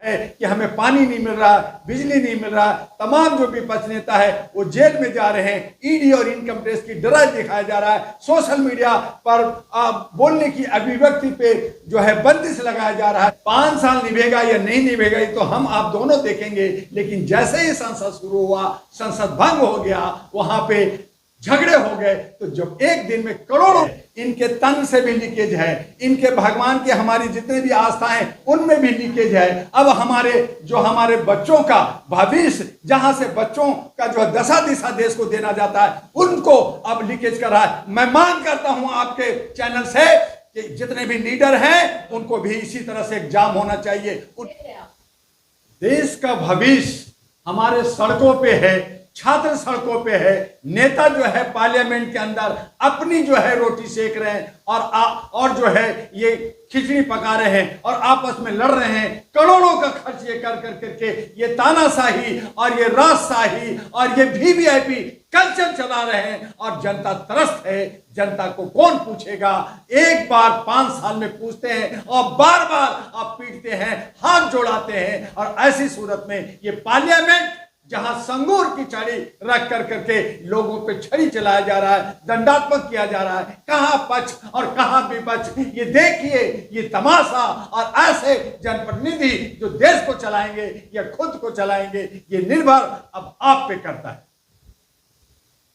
है कि हमें पानी नहीं मिल रहा, बिजली नहीं मिल रहा, तमाम जो विपक्ष नेता है वो जेल में जा रहे हैं, ईडी और इनकम टैक्स की डरा दिखाया जा रहा है, सोशल मीडिया पर बोलने की अभिव्यक्ति पे जो है बंदिश लगाया जा रहा है। 5 साल निभेगा या नहीं निभेगा ये तो हम आप दोनों देखेंगे, लेकिन जैसे ही संसद शुरू हुआ, संसद भंग हो गया, वहां पे झगड़े हो गए, तो जब एक दिन में करोड़ों, इनके तन से भी लीकेज है, इनके भगवान के हमारी जितने भी आस्था है उनमें भी लीकेज है। अब हमारे बच्चों का भविष्य, जहां से बच्चों का जो दशा दिशा देश को देना जाता है, उनको अब लीकेज कर रहा है। मैं मांग करता हूं आपके चैनल से कि जितने भी लीडर हैं उनको भी इसी तरह से एग्जाम होना चाहिए। देश का भविष्य हमारे सड़कों पे है, छात्र सड़कों पे है, नेता जो है पार्लियामेंट के अंदर अपनी जो है रोटी सेक रहे हैं और जो है ये खिचड़ी पका रहे हैं और आपस में लड़ रहे हैं। करोड़ों का खर्च ये कर करके ये तानाशाही और ये राजशाही और ये वीवीआईपी कल्चर चला रहे हैं और जनता त्रस्त है। जनता को कौन पूछेगा? एक बार 5 साल में पूछते हैं और बार बार आप पीटते हैं, हाथ जोड़ाते हैं। और ऐसी सूरत में ये पार्लियामेंट जहां संगूर की छड़ी रख कर करके लोगों पे छड़ी चलाया जा रहा है, दंडात्मक किया जा रहा है, कहां पक्ष और कहां विपक्ष, ये देखिए ये तमाशा। और ऐसे जनप्रतिनिधि जो देश को चलाएंगे या खुद को चलाएंगे, ये निर्भर अब आप पे करता है।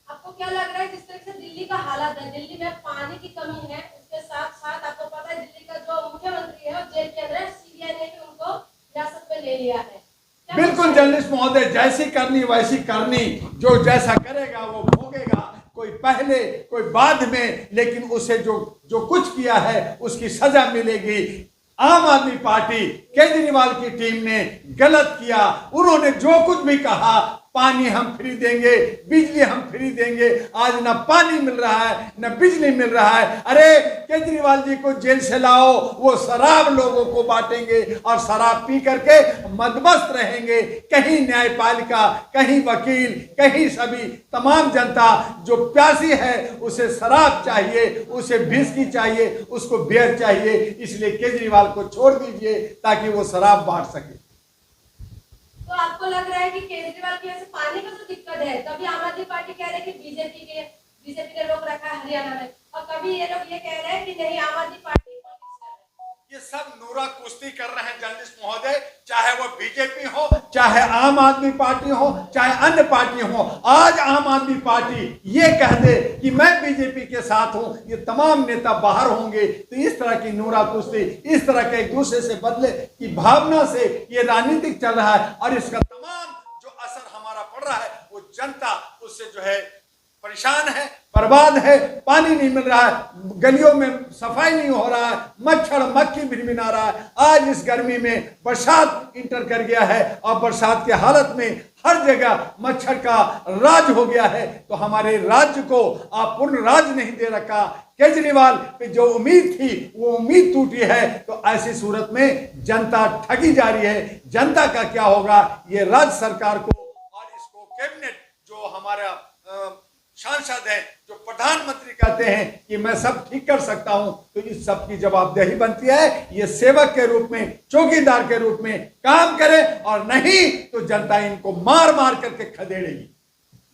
आपको क्या लग रहा है जिस तरह से दिल्ली का हालात है, दिल्ली में पानी की कमी है, उसके साथ साथ आपको पता है दिल्ली का जो मुख्यमंत्री है वो जेल के अंदर है, सीबीआई ने भी उनको हिरासत में ले लिया है। बिल्कुल जर्नलिस्ट महोदय, जैसी करनी वैसी करनी, जो जैसा करेगा वो भोगेगा, कोई पहले कोई बाद में, लेकिन उसे जो कुछ किया है उसकी सजा मिलेगी। आम आदमी पार्टी केजरीवाल की टीम ने गलत किया, उन्होंने जो कुछ भी कहा, पानी हम फ्री देंगे, बिजली हम फ्री देंगे, आज ना पानी मिल रहा है ना बिजली मिल रहा है। अरे केजरीवाल जी को जेल से लाओ, वो शराब लोगों को बांटेंगे और शराब पी करके मदमस्त रहेंगे। कहीं न्यायपालिका, कहीं वकील, कहीं सभी तमाम जनता जो प्यासी है उसे शराब चाहिए, उसे विस्की चाहिए, उसको बियर चाहिए। इसलिए केजरीवाल को छोड़ दीजिए ताकि वो शराब बांट सके। तो आपको लग रहा है कि केजरीवाल की वजह से पानी का तो दिक्कत है, कभी आम आदमी पार्टी कह रहे हैं कि बीजेपी ने रोक रखा है हरियाणा में, और कभी ये लोग ये कह रहे हैं कि नहीं आम आदमी पार्टी। ये सब नूरा कुश्ती कर रहे हैं जर्नलिस्ट महोदय, चाहे वो बीजेपी हो, चाहे आम आदमी पार्टी हो, चाहे अन्य पार्टी हो। आज आम आदमी पार्टी ये कह दे कि मैं बीजेपी के साथ हूं, ये तमाम नेता बाहर होंगे। तो इस तरह की नूरा कुश्ती, इस तरह के एक दूसरे से बदले की भावना से ये राजनीतिक चल रहा है और इसका तमाम जो असर हमारा पड़ रहा है वो जनता उससे जो है परेशान है, बर्बाद है। पानी नहीं मिल रहा है, गलियों में सफाई नहीं हो रहा है, मच्छर मक्खी भिनभिना रहा है। आज इस गर्मी में बरसात इंटर कर गया है और बरसात के हालत में हर जगह मच्छर का राज हो गया है। तो हमारे राज्य को आप पूर्ण राज नहीं दे रखा। केजरीवाल पे जो उम्मीद थी वो उम्मीद टूटी है। तो ऐसी सूरत में जनता ठगी जा रही है। जनता का क्या होगा, ये राज्य सरकार को और इसको कैबिनेट जो हमारा सांसद है, जो प्रधानमंत्री कहते हैं कि मैं सब ठीक कर सकता हूं, तो इस सब की जवाबदेही बनती है। ये सेवक के रूप में, चौकीदार के रूप में काम करे, और नहीं तो जनता इनको मार मार करके खदेड़ेगी।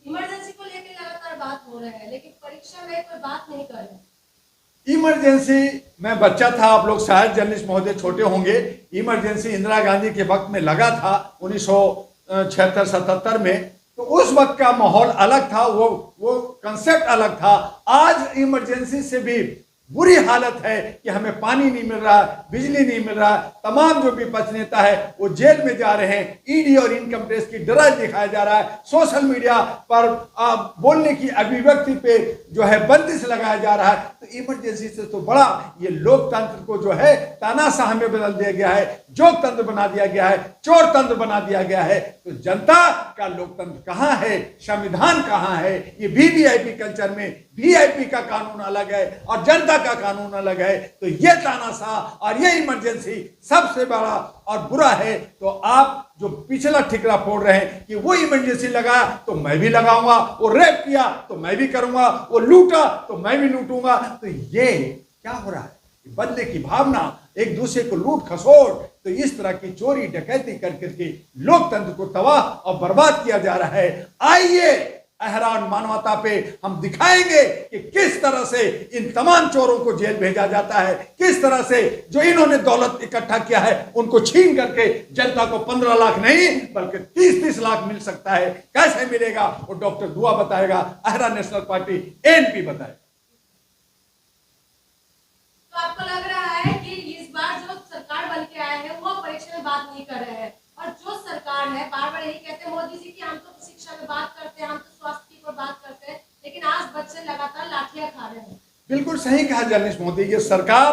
इमरजेंसी को लेकर लगातार बात हो रहा है, लेकिन परीक्षा में कोई बात नहीं कर रहे। इमरजेंसी, मैं बच्चा था, आप लोग शायद जर्नलिस्ट महोदय छोटे होंगे, इमरजेंसी इंदिरा गांधी के वक्त में लगा था 1976-77 में। तो उस वक्त का माहौल अलग था, वो कंसेप्ट अलग था। आज इमरजेंसी से भी बुरी हालत है कि हमें पानी नहीं मिल रहा, बिजली नहीं मिल रहा, तमाम जो विपक्ष नेता है वो जेल में जा रहे हैं, ईडी और इनकम टैक्स की डरा दिखाया जा रहा है, सोशल मीडिया पर बोलने की अभिव्यक्ति पे जो है बंदिश लगाया जा रहा है। तो इमरजेंसी से तो बड़ा ये लोकतंत्र को जो है तानाशाह में बदल दिया गया है, जोग तंत्र बना दिया गया है, चोर तंत्र बना दिया गया है। तो जनता का लोकतंत्र कहाँ है, संविधान कहाँ है? ये वीवीआईपी कल्चर में वीआईपी का कानून अलग है और जनता का कानून अलग है। तो ये तानाशाह और ये इमरजेंसी सबसे बड़ा और बुरा है। तो आप जो पिछला ठिकरा फोड़ रहे हैं कि वो इमरजेंसी लगाया तो मैं भी लगाऊंगा, वो रेप किया तो मैं भी करूंगा, वो लूटा तो मैं भी लूटूंगा, तो ये क्या हो रहा है? बदले की भावना एक दूसरे को लूट खसोट, तो इस तरह की चोरी डकैती कर करके लोकतंत्र को तबाह और बर्बाद किया जा रहा है। आइए अहरान मानवता पे हम दिखाएंगे कि किस तरह से इन तमाम चोरों को जेल भेजा जाता है, किस तरह से जो इन्होंने दौलत इकट्ठा किया है उनको छीन करके जनता को 15 लाख नहीं बल्कि 30-30 लाख मिल सकता है। कैसे मिलेगा वो डॉक्टर दुआ बताएगा, अहरा नेशनल पार्टी एनपी बताएगा। तो आपको लग रहा है कि इस बार जो सरकार बन के आए हैं वो परीक्षा में बात नहीं कर रहे हैं, और जो सरकार है बार बार यही कहते हैं मोदी जी कि हम तो शिक्षा में बात करते हैं, हम तो स्वास्थ्य की ओर बात करते हैं, लेकिन आज बच्चे लगातार लाठियां खा रहे हैं। बिल्कुल सही कहा जर्नलिस्ट मोदी, ये सरकार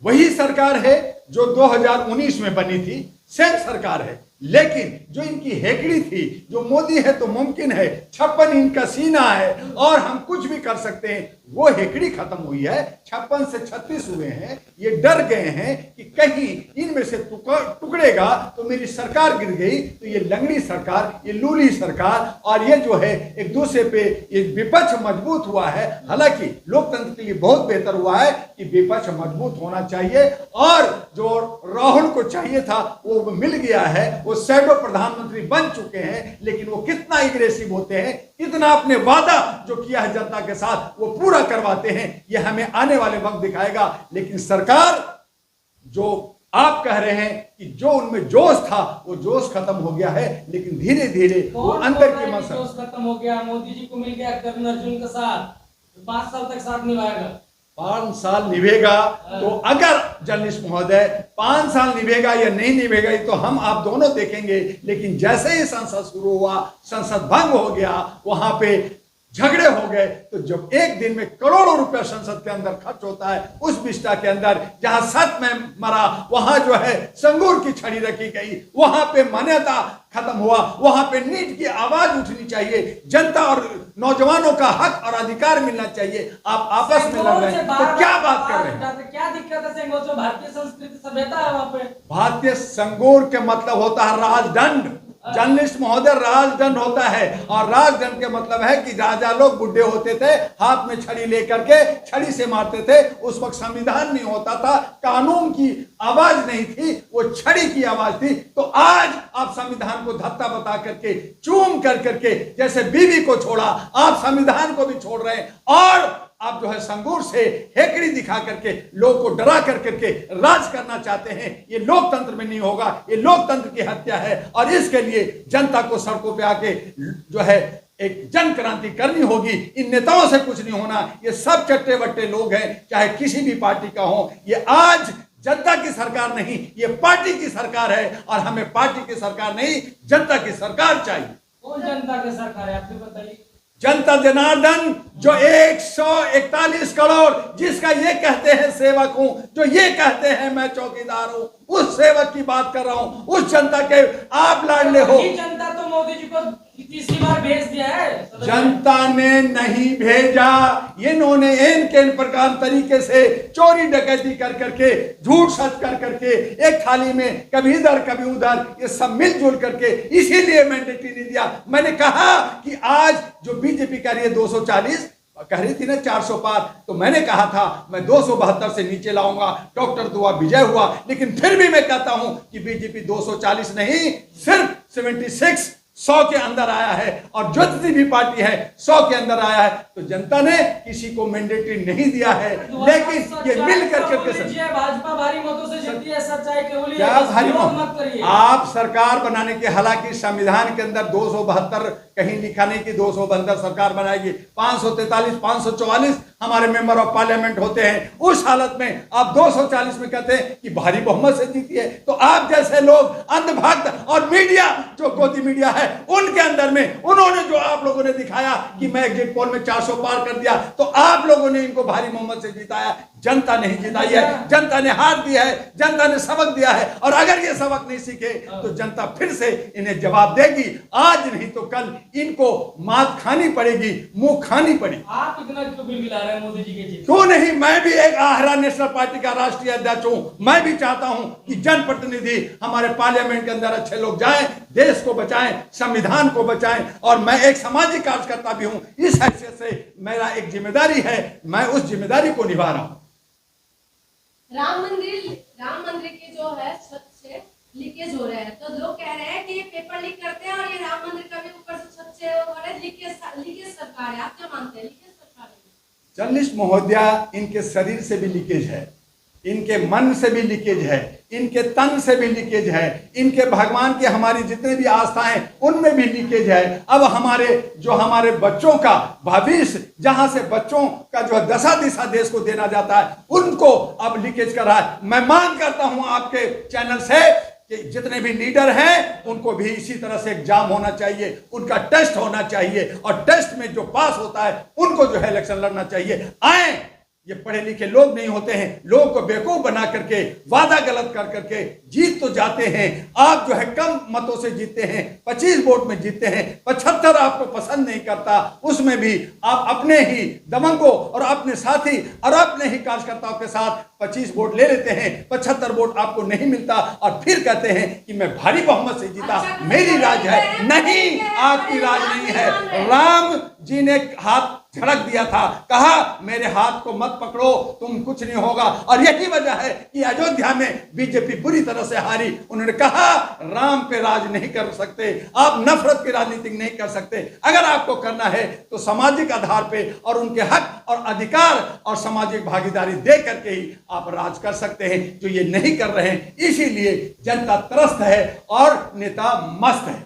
वही सरकार है जो 2019 में बनी थी, सेम सरकार है, लेकिन जो इनकी हेकड़ी थी, जो मोदी है तो मुमकिन है 56 इनका सीना है और हम कुछ भी कर सकते हैं, वो हेकड़ी खत्म हुई है। 56 से 36 हुए हैं, ये डर गए हैं कि कहीं इनमें से टुकड़ेगा तो मेरी सरकार गिर गई, तो ये लंगड़ी सरकार, ये लूली सरकार और ये जो है एक दूसरे पे ये विपक्ष मजबूत हुआ है। हालांकि लोकतंत्र के लिए बहुत बेहतर हुआ है कि विपक्ष मजबूत होना चाहिए, और जो राहुल को चाहिए था वो मिल गया है, वो शैडो प्रधानमंत्री बन चुके हैं, लेकिन वो कितना एग्रेसिव होते हैं, कितना अपने वादा जो किया है जनता के साथ वो पूरा करवाते हैं, ये हमें आने वाले वक्त दिखाएगा। लेकिन सरकार जो आप कह रहे हैं कि जो उनमें जोश था वो जोश खत्म हो गया है, लेकिन धीरे धीरे वो अंदर की मसला जोश खत्म हो गया। मोदी जी को मिल गया कर्ण अर्जुन का साथ, 5 साल तक साथ निभाएगा। 5 साल निभेगा तो अगर जर्नलिस्ट महोदय 5 साल निभेगा या नहीं निभेगा ये तो हम आप दोनों देखेंगे, लेकिन जैसे ही संसद शुरू हुआ, संसद भंग हो गया, वहां पे झगड़े हो गए, तो जब एक दिन में करोड़ों रुपया संसद के अंदर खर्च होता है, उस विस्टा के अंदर जहां सत में मरा वहां जो है संगूर की छड़ी रखी गई, वहां पे मान्यता खत्म हुआ, वहां पे नीट की आवाज उठनी चाहिए, जनता और नौजवानों का हक और अधिकार मिलना चाहिए। आप आपस में लड़ रहे हैं तो क्या बात कर रहे हैं? क्या दिक्कत है सेंगोर जो भारतीय संस्कृति सभ्यता है वहां पे? भारतीय संगोर के मतलब होता है राजदंड, जर्नलिस्ट महोदय, राजदंड होता है, और राजदंड के मतलब है कि राजा लोग बुढ़े होते थे, हाथ में छड़ी लेकर के छड़ी से मारते थे। उस वक्त संविधान नहीं होता था, कानून की आवाज नहीं थी, वो छड़ी की आवाज थी। तो आज आप संविधान को धत्ता बता करके, चूम कर करके, जैसे बीवी को छोड़ा आप संविधान को भी छोड़ रहे हैं, और आप जो है संगूर से हेकड़ी दिखा करके लोगों को डरा कर करके राज करना चाहते हैं। ये लोकतंत्र में नहीं होगा, ये लोकतंत्र की हत्या है, और इसके लिए जनता को सड़कों पे आके जो है एक जन क्रांति करनी होगी। इन नेताओं से कुछ नहीं होना, ये सब चट्टे बट्टे लोग हैं, चाहे किसी भी पार्टी का हो। ये आज जनता की सरकार नहीं, ये पार्टी की सरकार है, और हमें पार्टी की सरकार नहीं, जनता की सरकार चाहिए। कौन जनता की सरकार है आपने बताइए? जनता जनार्दन, जो 141 करोड़ जिसका ये कहते हैं सेवक हूं, जो ये कहते हैं मैं चौकीदार हूं, उस सेवक की बात कर रहा हूं, उस जनता के आप लाडले हो। जनता तो मोदी जी को तीसरी बार भेज दिया है। जनता ने नहीं भेजा, इन्होंने इन प्रकार तरीके से चोरी डकैती कर करके, झूठ सच कर करके, एक थाली में कभी इधर कभी उधर, ये सब मिलजुल करके, इसीलिए मैंडेटरी नहीं दिया। मैंने कहा कि आज जो बीजेपी कह रही है 240 कह रही थी ना 400 पार, तो मैंने कहा था मैं 272 से नीचे लाऊंगा, डॉक्टर दुआ विजय हुआ। लेकिन फिर भी मैं कहता हूं कि बीजेपी 240 नहीं, सिर्फ 76 100 के अंदर आया है, और जो भी पार्टी है 100 के अंदर आया है। तो जनता ने किसी को मैंडेटरी नहीं दिया है, लेकिन ये मिल करके भाजपा भारी मतों से जीती है, सच्चाई केवल क्या भारी मत? आप सरकार बनाने के, हालांकि संविधान के अंदर 272 कहीं लिखा नहीं कि 272 सरकार बनाएगी, 543 544 हमारे मेंबर ऑफ पार्लियामेंट होते हैं। उस हालत में आप 240 में कहते हैं कि भारी बहुमत से जीती है, तो आप जैसे लोग अंधभक्त और मीडिया जो गोदी मीडिया है उनके अंदर में उन्होंने जो आप लोगों ने दिखाया कि मैं एग्जिट पोल में 400 पार कर दिया, तो आप लोगों ने इनको भारी बहुमत से जिताया। जनता नहीं जिताई है, जनता ने हाथ दिया है, जनता ने सबक दिया है, और अगर ये सबक नहीं सीखे तो जनता फिर से इन्हें जवाब देगी। आज नहीं तो कल इनको मात खानी पड़ेगी, मुंह खानी पड़ेगी। आप इतना क्यों बिलबिला रहे हैं मोदी जी के जीत? क्यों नहीं, मैं भी एक आहरा नेशनल पार्टी का राष्ट्रीय अध्यक्ष हूं। मैं भी चाहता हूं कि जनप्रतिनिधि हमारे पार्लियामेंट के अंदर अच्छे लोग जाएं, देश को बचाएं, संविधान को बचाएं, और मैं एक सामाजिक कार्यकर्ता भी हूं। इस हैसियत से मेरा एक जिम्मेदारी है, मैं उस जिम्मेदारी को निभा रहा हूं। राम मंदिर राम मंदिर के जो है छत से लीकेज हो रहे हैं, तो लोग कह रहे हैं कि ये पेपर लीक करते हैं और ये राम मंदिर का भी ऊपर से छत से वो हो रहा है, लीकेज सरकार है। आप क्या मानते हैं, लीकेज सरकार है? जर्नलिस्ट महोदया, इनके शरीर से भी लीकेज है, इनके मन से भी लीकेज है, इनके तन से भी लीकेज है, इनके भगवान के हमारी जितने भी आस्थाएं उनमें भी लीकेज है। अब हमारे बच्चों का भविष्य, जहां से बच्चों का जो दशा दिशा देश को देना जाता है, उनको अब लीकेज कर रहा है। मैं मांग करता हूं आपके चैनल से कि जितने भी लीडर हैं उनको भी इसी तरह से एग्जाम होना चाहिए, उनका टेस्ट होना चाहिए, और टेस्ट में जो पास होता है उनको जो है इलेक्शन लड़ना चाहिए। आए, ये पढ़े लिखे लोग नहीं होते हैं, लोगों को बेवकूफ बना करके, वादा गलत कर करके जीत तो जाते हैं। आप जो है कम मतों से जीतते हैं, 25 वोट में जीतते हैं, 75 आपको पसंद नहीं करता, उसमें भी आप अपने ही दबंगों और अपने साथी और अपने ही कार्यकर्ताओं के साथ 25 वोट ले लेते हैं, 75 वोट आपको नहीं मिलता, और फिर कहते हैं कि मैं भारी बहुमत से जीता, मेरी राज है। नहीं, आपकी राज नहीं है। राम जी ने हाथ झड़क दिया था, कहा मेरे हाथ को मत पकड़ो, तुम कुछ नहीं होगा, और यही वजह है कि अयोध्या में बीजेपी बुरी तरह से हारी। उन्होंने कहा राम पे राज नहीं कर सकते, आप नफरत की राजनीति नहीं कर सकते। अगर आपको करना है तो सामाजिक आधार पे और उनके हक और अधिकार और सामाजिक भागीदारी दे करके ही आप राज कर सकते हैं, जो ये नहीं कर रहे हैं। इसीलिए जनता त्रस्त है और नेता मस्त है।